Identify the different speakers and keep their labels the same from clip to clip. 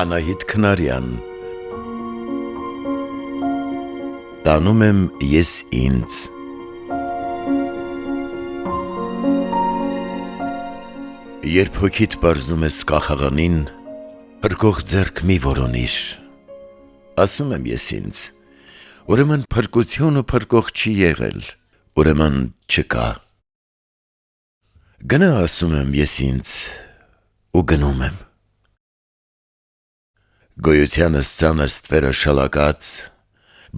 Speaker 1: Անահիտ Քնարյան Տանում եմ ես ինձ Երբ հոգիդ պարզում ես կախաղանին, փրկող ձեռք մի որոնիր, ասում եմ ես ինձ, ուրեմն փրկություն ու փրկող չի եղել, ուրեմն չկա, գնա ասում եմ ես ինձ ու գնում եմ, գոյությանս ծանր ստվերը շալակած,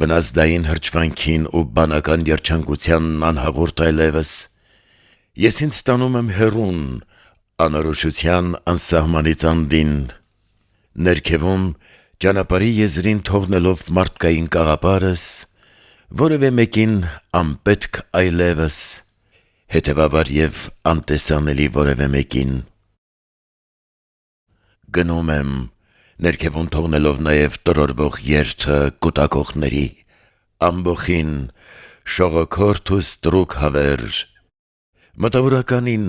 Speaker 1: բնազդային հրճվանքին ու բանական երջանկությանն անհաղորդ այլևս, ես ինձ տանում եմ հեռուն, անորոշության անսահմանից անդին, ներքևում ճանապարհի եզրին թողնելով մարդկային կաղապարս, որևէ մեկին անպետք այլևս, հետևաբար և անտեսանելի որևէ մեկին, գնում եմ, ներքևում թողնելով նաև տրորվող երթը կուտակողների, ամբոխին շողոքորթ ու ստրուկ հավերժ, մտավորականին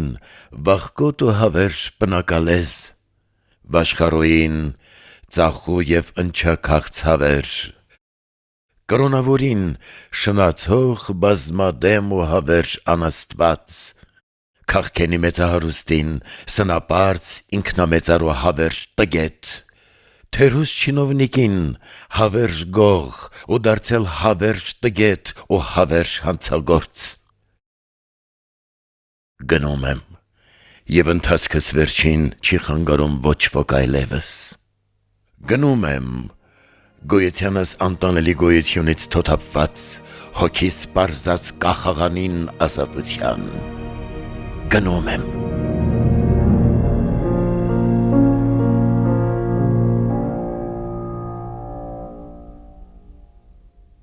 Speaker 1: վախկոտ ու հավերժ պնակալեզ, վաշխառոյին ծախու և ընչաքաղց հավերժ, կրոնավորին շնացող բազմադեմ ու հավերժ անաստված, քաղքենի մեծահարուստին սնապարծ ինքնամեծար ու հավերժ տգետ, թերուս չինովնիկին հավերժ գող ու դարձյալ հավերժ տգետ ու հավերժ հանցագործ, գնում եմ և ընթացքս վերջին չի խանգարում ոչ ոք այլևս, գնում եմ գոյությանս անտանելի գոյությունից թոթափված հոգիս պարզած կախաղանին ազատության, գնում եմ